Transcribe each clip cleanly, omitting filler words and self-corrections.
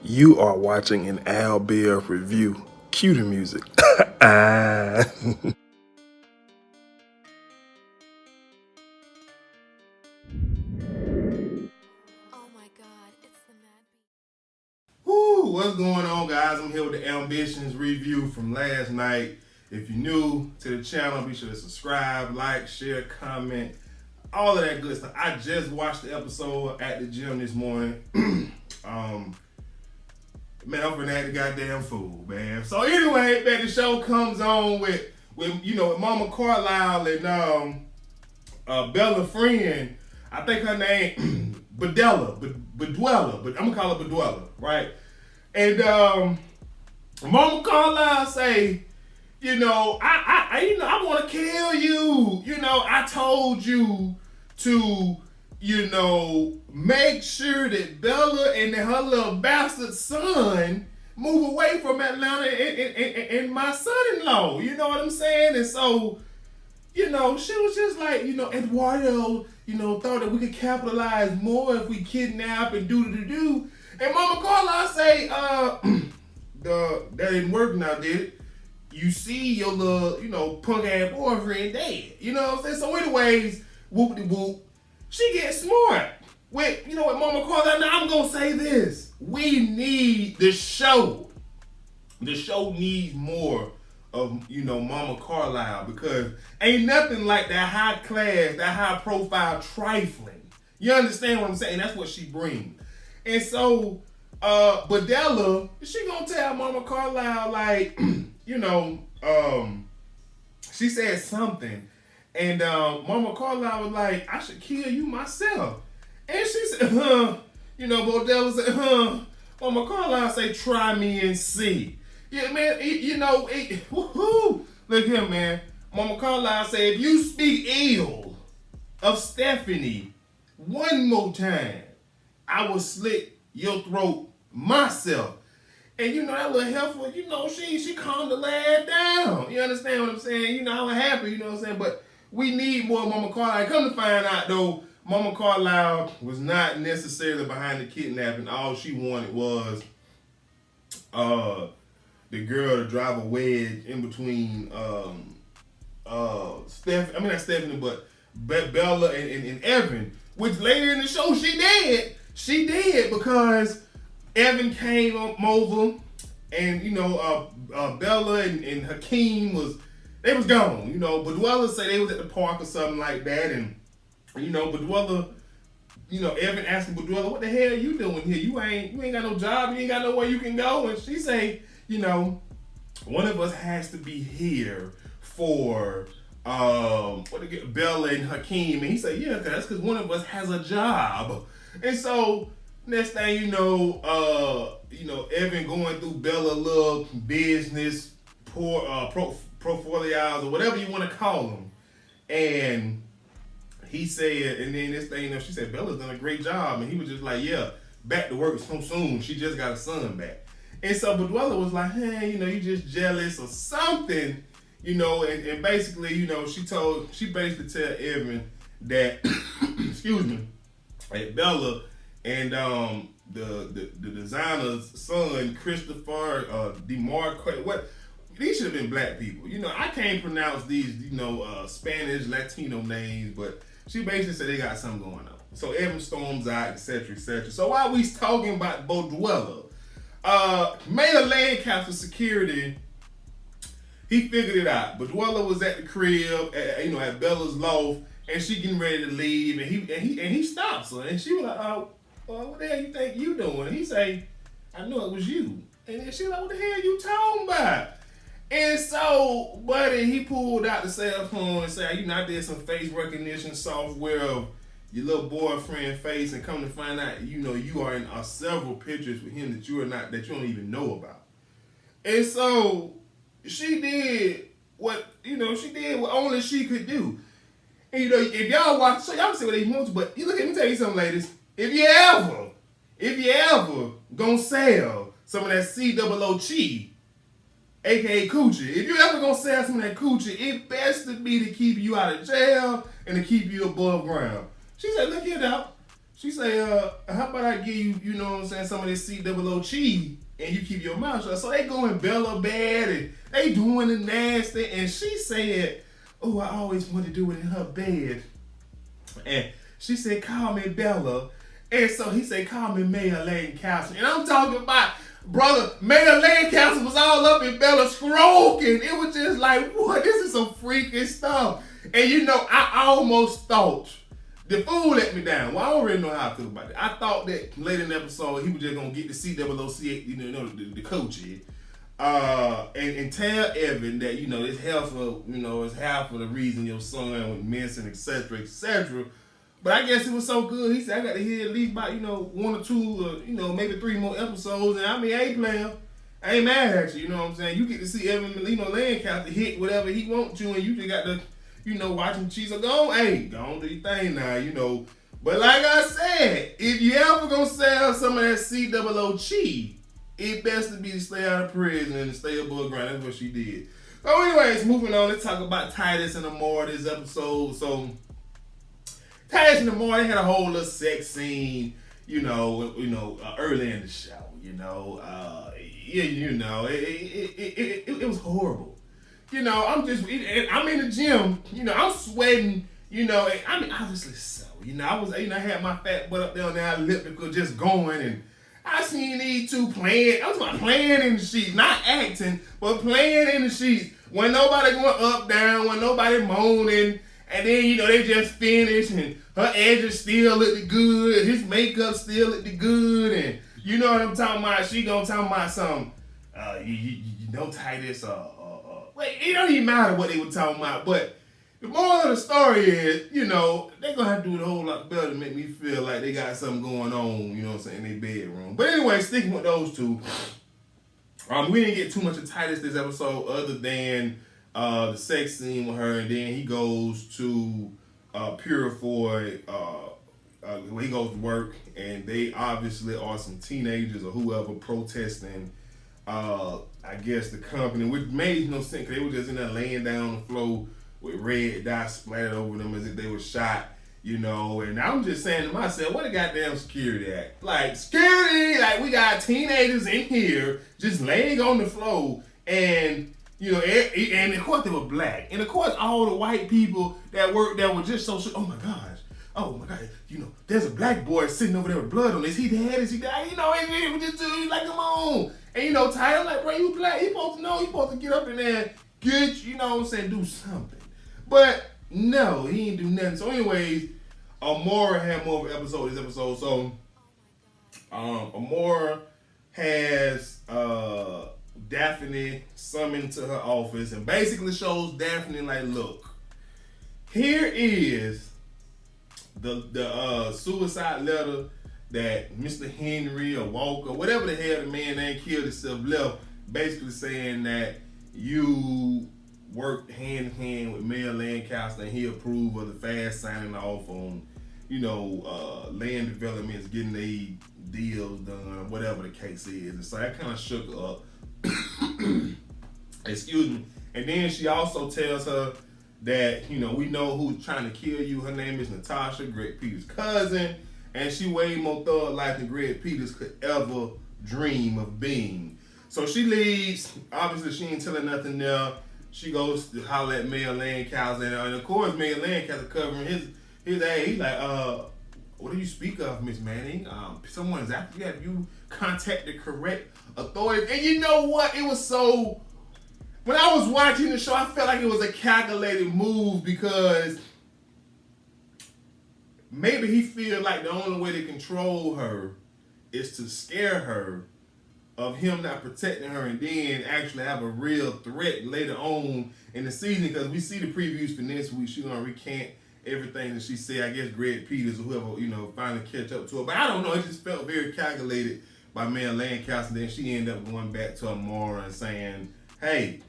You are watching an Al Bear review. Cue the music. Ah. Oh my God, it's the Mad Bee. Woo, what's going on, guys? I'm here with the Ambitions review from last night. If you're new to the channel, be sure to subscribe, like, share, comment, all of that good stuff. I just watched the episode at the gym this morning. Man, I'm finna act the goddamn fool, man. So anyway, man, the show comes on with Mama Carlisle and Bella friend. I think her name Bedwella, but I'm gonna call her Bedwella, right? And Mama Carlisle say, I want to kill you. I told you to, make sure that Bella and her little bastard son move away from Atlanta and my son-in-law. You know what I'm saying? And so, she was just like, Eduardo, thought that we could capitalize more if we kidnap and do. And Mama Carlisle say, that didn't work now, did it? You see your little, punk ass boyfriend dead. You know what I'm saying? So anyways, whoop-de-whoop, she gets smart. With Mama Carlisle, now I'm gonna say this. We need the show. The show needs more of Mama Carlisle, because ain't nothing like that high class, that high profile trifling. You understand what I'm saying? That's what she brings. And so Bedella, she gonna tell Mama Carlisle, like, she said something, and Mama Carlisle was like, I should kill you myself. And she said, Bedella said, Mama Carlisle say, try me and see. Yeah, man, woohoo. Look here, man. Mama Carlisle said, if you speak ill of Stephanie one more time, I will slit your throat myself. And that little heifer, she calmed the lad down. You understand what I'm saying? I was happy, you know what I'm saying? But we need more Mama Carlisle. Come to find out, though, Mama Carlisle was not necessarily behind the kidnapping. All she wanted was the girl to drive a wedge in between not Stephanie, but Bella and Evan, which later in the show she did. She did, because Evan came over, and Bella and Hakeem was gone. Bedwella said they was at the park or something like that, and Bedwella, Evan asking Bedwella, what the hell are you doing here? You ain't got no job, you ain't got nowhere you can go. And she say, one of us has to be here for Bella and Hakeem. And he said, yeah, that's because one of us has a job. And so next thing you know, Evan going through Bella little business portfolios or whatever you want to call them. And he said, and then this thing, she said, Bella's done a great job. And he was just like, yeah, back to work so soon. She just got a son back. And so Bedwella was like, hey, you just jealous or something, and basically, she basically tell Evan that, excuse me, that Bella and the designer's son, Christopher DeMarco, these should have been black people. I can't pronounce these, Spanish, Latino names, but she basically said they got something going on. So Evan storms out, etc., etc. So while we talking about Bedwella, Mayor Lancaster security, he figured it out. Bedwella was at the crib, at Bella's loft, and she getting ready to leave, and he stops her, and she was like, what the hell you think you doing? And he say, I knew it was you. And then she was like, what the hell you talking about? And so, buddy, he pulled out the cell phone and said, I did some face recognition software of your little boyfriend face, and come to find out, you are in several pictures with him that you don't even know about. And so she did what only she could do. And if y'all watch, so y'all can see what they want to, but let me tell you something, ladies. If you ever gonna sell some of that COO chi, aka coochie, if you ever gonna sell some of that coochie, it best to be to keep you out of jail and to keep you above ground. She said, look here, dog. She say, how about I give you, you know what I'm saying, some of this C-double-O cheese and you keep your mouth shut. So they going Bella bad and they doing the nasty. And she said, oh, I always wanted to do it in her bed. And she said, call me Bella. And so he said, call me Mayor Lancaster. And I'm talking about, brother, Mayor Lancaster was all up in Bella stroking. It was just like, what? This is some freaking stuff. And you know, I almost thought, the fool let me down. Well, I don't really know how I feel about it. I thought that later in the episode, he was just going to get the C-double-O-C, you know, the coach here. And tell Evan that, you know, it's half of the reason your son was missing, etc., etc. But I guess it was so good. He said, I got to hear at least about, you know, 1 or 2, you know, maybe 3 more episodes. And I mean, hey, player, I ain't mad at you, you know what I'm saying? You get to see Evan Molino Lancaster hit whatever he wants to, and you just got to, you know, watching Chiefs are gone. Hey, go on do your thing now, you know. But like I said, if you ever gonna sell some of that C-double-O cheese, it best to be to stay out of prison and stay above ground. That's what she did. So anyways, moving on, let's talk about Titus and Amora this episode. So Titus and Amora, they had a whole little sex scene, you know, early in the show, you know. It was horrible. You know, I'm in the gym, you know, I'm sweating, you know, and I mean, obviously so, you know, I had my fat butt up there on the elliptical just going, and I seen these two playing, I was about playing in the sheets, not acting, but playing in the sheets, when nobody going up, down, when nobody moaning, and then, you know, they just finished, and her edges still looked good, his makeup still looked good, and you know what I'm talking about, she gonna talk about some, you know, Titus, wait, it don't even matter what they were talking about, but the moral of the story is, you know, they're going to have to do it a whole lot better to make me feel like they got something going on, you know what I'm saying, in their bedroom. But anyway, sticking with those two, we didn't get too much of Titus this episode other than the sex scene with her, and then he goes to Purifoy, where he goes to work, and they obviously are some teenagers or whoever protesting I guess the company, which made no sense because they were just in there laying down on the floor with red dye splattered over them as if they were shot, you know. And I'm just saying to myself, what a goddamn security act. Like, security, like we got teenagers in here just laying on the floor, and, you know, and of course they were black. And of course all the white people that worked there were just so, oh my God, you know, there's a black boy sitting over there with blood on him. Is he dead? Is he dead? You know, it was just like, come on. And you know, Tyler, like, bro, you black. You supposed to know. You supposed to get up in there and get, you know what I'm saying, do something. But no, he ain't do nothing. So anyways, Amora had more of an episode this episode. So Amora has Daphne summoned to her office and basically shows Daphne like, look, here is the suicide letter that Mr. Henry or Walker, whatever the hell the man name killed himself, left, basically saying that you worked hand in hand with Mayor Lancaster and he approved of the fast signing off on, you know, land developments, getting the deals done, whatever the case is. And so that kind of shook her up. Excuse me. And then she also tells her that, you know, we know who's trying to kill you. Her name is Natasha, Greg Peters' cousin. And she way more thug life than Greg Peters could ever dream of being. So she leaves. Obviously, she ain't telling nothing there. She goes to holler at Mayor Lancaster. And of course, Mayor Lancaster covering his ass. He's like, what do you speak of, Miss Manning? Someone's after you. Have you contacted correct authorities? And you know what? It was so... When I was watching the show, I felt like it was a calculated move because maybe he feel like the only way to control her is to scare her of him not protecting her and then actually have a real threat later on in the season, because we see the previews for next week. She's going to recant everything that she said. I guess Greg Peters or whoever, you know, finally catch up to her. But I don't know. It just felt very calculated by Mayor Lancaster. Then she ended up going back to Amora and saying, hey,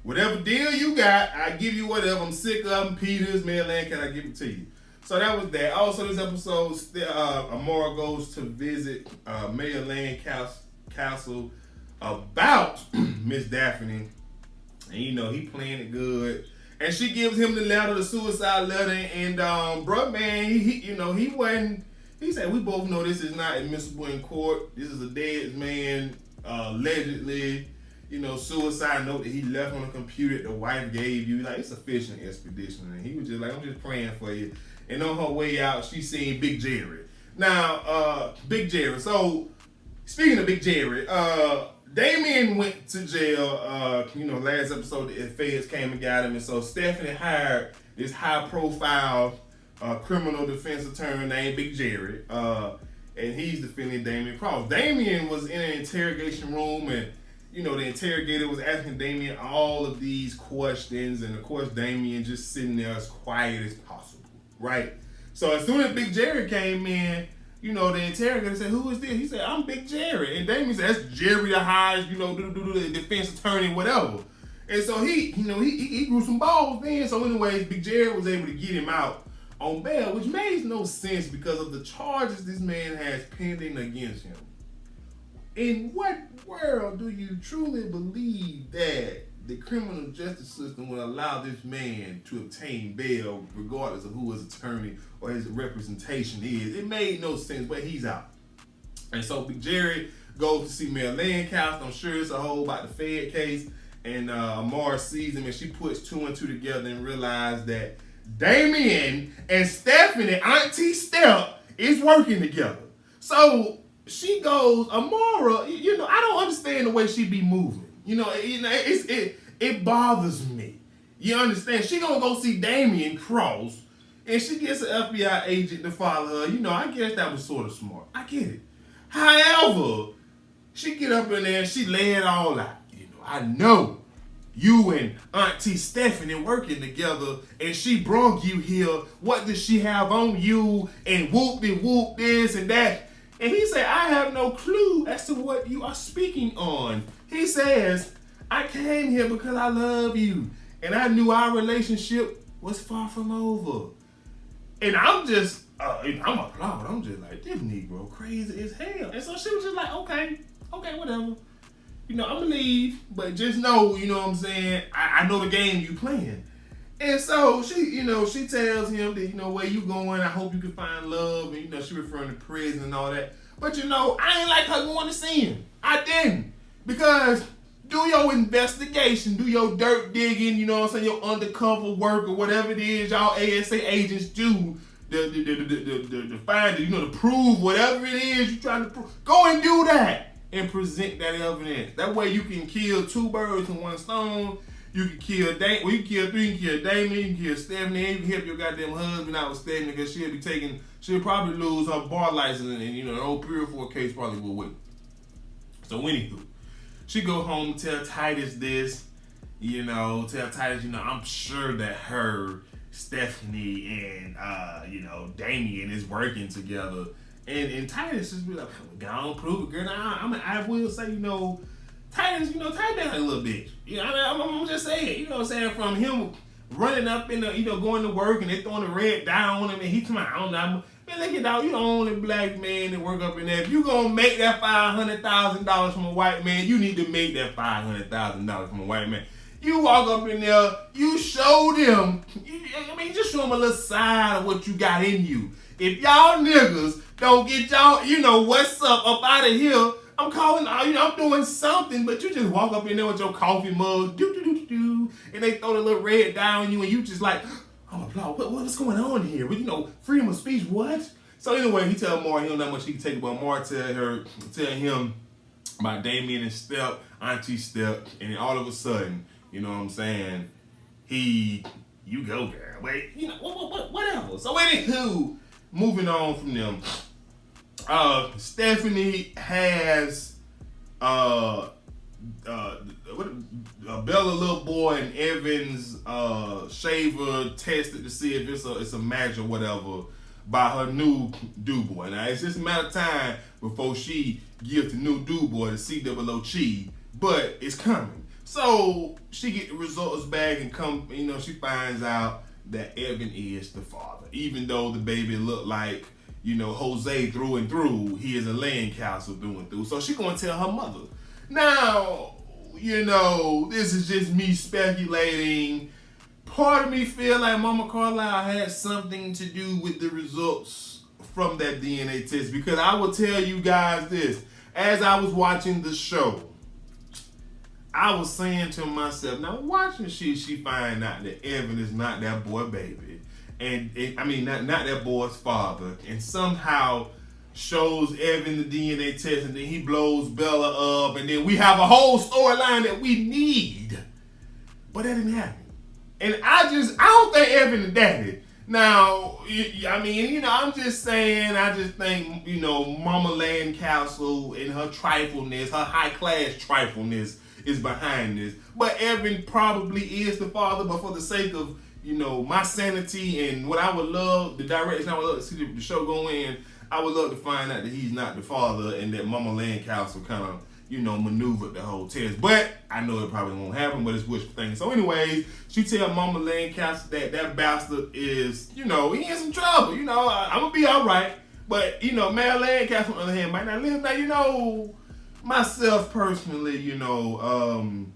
whatever deal you got, I give you whatever. I'm sick of them, Peters, Mayor Lancaster, I give it to you. So that was that. Also, this episode, Amora goes to visit Mayor Lancaster about Miss Daphne. And, you know, he playing it good. And she gives him the letter, the suicide letter. And, bro, man, he wasn't He said, we both know this is not admissible in court. This is a dead man, allegedly, suicide note that he left on a computer that the wife gave you. Like, it's a fishing expedition. And he was just like, I'm just praying for you. And on her way out, she seen Big Jerry. Now, Big Jerry. So, speaking of Big Jerry, Damien went to jail, last episode the feds came and got him. And so Stephanie hired this high-profile criminal defense attorney named Big Jerry. And he's defending Damien Cross. Damien was in an interrogation room, and the interrogator was asking Damien all of these questions, and of course Damien just sitting there as quiet as possible, right? So as soon as Big Jerry came in, the interrogator said, "Who is this?" He said, "I'm Big Jerry." And Damien said, "That's Jerry the highest, the defense attorney, whatever." And so he grew some balls then. So anyways, Big Jerry was able to get him out on bail, which makes no sense because of the charges this man has pending against him. In what world do you truly believe that the criminal justice system will allow this man to obtain bail regardless of who his attorney or his representation is? It made no sense, but he's out. And so Big Jerry goes to see Mayor Lancaster. I'm sure it's a whole about the Fed case. And Amara sees him, and she puts two and two together and realizes that Damien and Stephanie, Auntie Step, is working together. So she goes, Amara, I don't understand the way she be moving. It bothers me. You understand? She gonna go see Damien Cross, and she gets an FBI agent to follow her. I guess that was sort of smart. I get it. However, she get up in there and she lay it all out. I know you and Auntie Stephanie working together, and she brought you here. What does she have on you? And whoop-de-whoop this and that. And he said, I have no clue as to what you are speaking on. He says, I came here because I love you, and I knew our relationship was far from over. And I'm just, I'm applauding. I'm just like, this Negro crazy as hell. And so she was just like, okay, whatever. I'm gonna leave, but just know, what I'm saying, I know the game you playing. And so she, she tells him that, where you going, I hope you can find love. And, she referring to prison and all that. But, I ain't like her going to see him. I didn't. Because do your investigation, do your dirt digging, your undercover work or whatever it is y'all ASA agents do to find, to prove whatever it is you're trying to prove. Go and do that and present that evidence. That way you can kill two birds with one stone. You can kill you can kill three, you can kill Damien, you can kill Stephanie, and you can help your goddamn husband out with Stephanie because she'll probably lose her bar license, and the old Pure 4 case probably will wait. So anywho, she go home, tell Titus this, tell Titus, I'm sure that her, Stephanie, and Damien is working together. And Titus just be like, go on, prove it, girl. I will say, Titus, Titus been a little bitch. I'm just saying, from him running up in the, going to work and they throwing the red dye on him and he come out, I don't know. Man, look at that, you the only black man that work up in there. If you gonna make that $500,000 from a white man, you need to make that $500,000 from a white man. You walk up in there, you show them, just show them a little side of what you got in you. If y'all niggas don't get y'all, what's up out of here, I'm calling, I'm doing something, but you just walk up in there with your coffee mug, and they throw the little red dye on you, and you just like, I'm applaud. What's going on here? Freedom of speech, what? So anyway, he tell Mara he don't know how much he can take, but Mara tell him about Damien and Step, Auntie Step, and then all of a sudden, you know what I'm saying, you go, girl. Wait, whatever. So anywho, moving on from them, Stephanie has Bella little boy and Evan's shaver tested to see if it's a match or whatever by her new do boy. Now it's just a matter of time before she gives the new do boy the C-double-O Chi, but it's coming. So she get the results back and she finds out that Evan is the father. Even though the baby looked like, Jose through and through, he is a Lancaster through and through. So she gonna tell her mother. Now, this is just me speculating. Part of me feel like Mama Carlisle had something to do with the results from that DNA test, because I will tell you guys this. As I was watching the show, I was saying to myself, now watching she find out that Evan is not that boy baby. And I mean, not that boy's father. And somehow shows Evan the DNA test, and then he blows Bella up, and then we have a whole storyline that we need. But that didn't happen. And I don't think Evan the daddy. Now, I mean, I'm just saying, I just think, Mama Lancaster and her trifleness, her high-class trifleness is behind this. But Evan probably is the father, but for the sake of, my sanity and what I would love, the direction I would love to see the show go in, I would love to find out that he's not the father and that Mama Lancaster kind of, maneuvered the whole test. But I know it probably won't happen, but it's wishful thinking. So anyways, she tell Mama Lancaster that bastard is, he in some trouble. I'm going to be all right. But, Mary Lancaster, on the other hand, might not live. Now, myself personally, I don't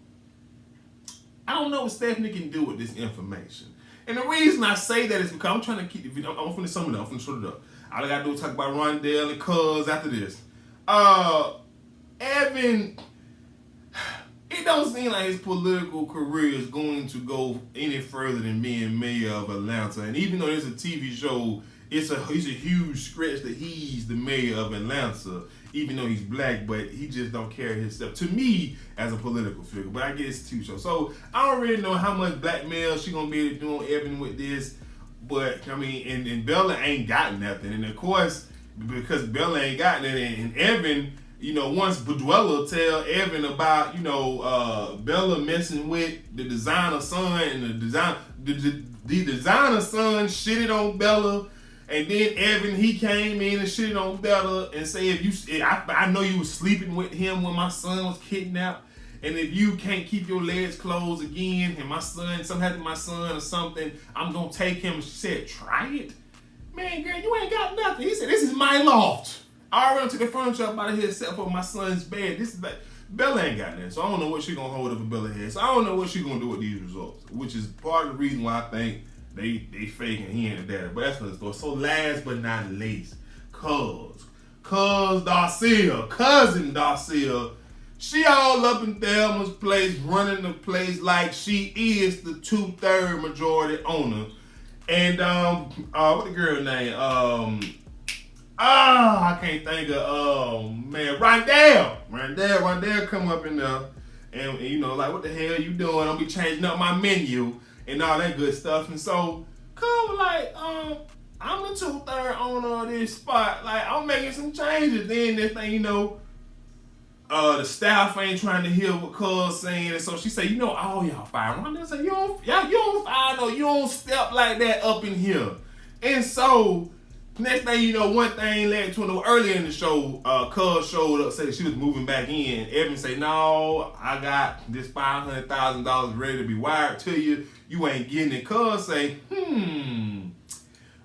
know what Stephanie can do with this information. And the reason I say that is because I'm trying to keep the video. I'm going to sum it up. I'm going to shut it up. All I got to do is talk about Rondell and Cuz after this. Evan, it don't seem like his political career is going to go any further than being mayor of Atlanta. And even though there's a TV show, it's a huge stretch that he's the mayor of Atlanta, even though he's black, but he just don't carry himself, to me, as a political figure. But I guess it's a TV show. So I don't really know how much blackmail she going to be able to do on Evan with this. But, I mean, and Bella ain't got nothing. And, of course, because Bella ain't got nothing, and Evan, once Buduella tell Evan about, Bella messing with the designer son, and the designer son shitted on Bella, and then Evan, he came in and shitted on Bella and said, I know you was sleeping with him when my son was kidnapped, and if you can't keep your legs closed again, and something happened to my son or something, I'm going to take him. And she said, try it? Man, girl, you ain't got nothing. He said, this is my loft. I already took the furniture up out of here except for my son's bed. This is like, Bella ain't got that. So I don't know what she going to hold over Bella head. So I don't know what she going to do with these results, which is part of the reason why I think they faking he ain't the daddy. But that's another story. So last but not least, cousin Darcille, she all up in Thelma's place, running the place like she is the 2/3 majority owner. And what the girl name? I can't think of Rondell come up in there and like, what the hell you doing? I'll be changing up my menu and all that good stuff. And so come like, I'm the 2/3 owner of this spot. Like, I'm making some changes. Then this thing, the staff ain't trying to hear what Cuz saying, and so she say, all y'all fire. Rondell say, you don't fire, no, you don't step like that up in here. And so next thing you know, one thing led to another. Earlier in the show, Cuz showed up, said she was moving back in. Evan say, no, I got this $500,000 ready to be wired to you. You ain't getting it. Cuz say,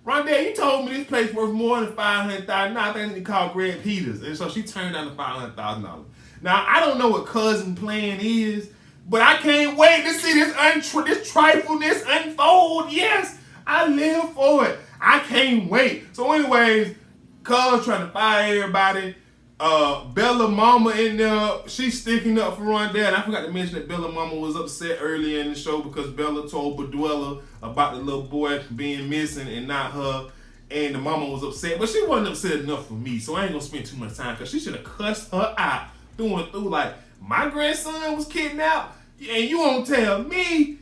Rondell, you told me this place worth more than $500,000. Now I think they call Greg Peters. And so she turned down the $500,000. Now, I don't know what Cousin plan is, but I can't wait to see this trifleness unfold. Yes, I live for it. I can't wait. So anyways, Cuz trying to fire everybody. Bella Mama in there, she's sticking up for Rondell. And I forgot to mention that Bella Mama was upset earlier in the show because Bella told Buduella about the little boy being missing and not her. And the mama was upset, but she wasn't upset enough for me. So I ain't gonna spend too much time because she should have cussed her out through and through. Like, my grandson was kidnapped and you won't tell me.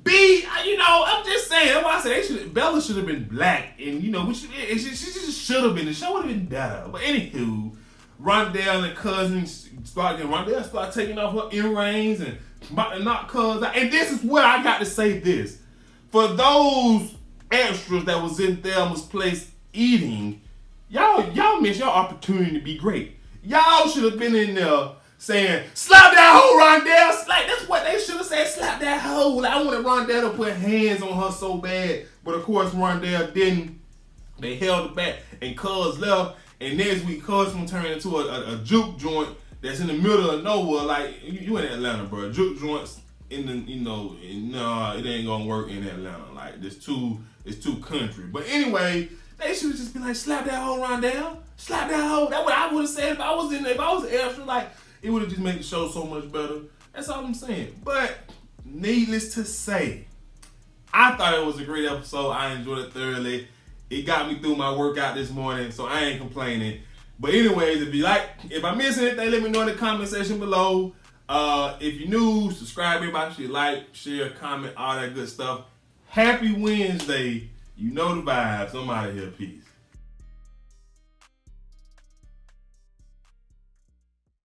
I'm just saying. That's why I said Bella should have been black, and she just should have been. The show would have been better. But anywho, Rondell and Cousins start taking off her earrings and about to knock Cuz out. And this is where I got to say this: for those extras that was in Thelma's place eating, y'all missed your opportunity to be great. Y'all should have been in there saying, slap that hoe, Rondell. Like, that's what they should have said, slap that hoe. Like, I wanted Rondell to put hands on her so bad. But of course, Rondell didn't. They held it back, and Cuz left. And next week, Cuz gonna turn into a juke joint that's in the middle of nowhere. Like, you in Atlanta, bro. Juke joints in the, it ain't gonna work in Atlanta. Like, it's too country. But anyway, They should have just been like, slap that hoe Rondell. Slap that hoe. That's what I would have said if I was an extra. Like, it would have just made the show so much better. That's all I'm saying. But needless to say, I thought it was a great episode. I enjoyed it thoroughly. It got me through my workout this morning, so I ain't complaining. But anyways, if I miss anything, let me know in the comment section below. If you're new, subscribe, everybody should like, share, comment, all that good stuff. Happy Wednesday. You know the vibes. I'm out of here. Peace.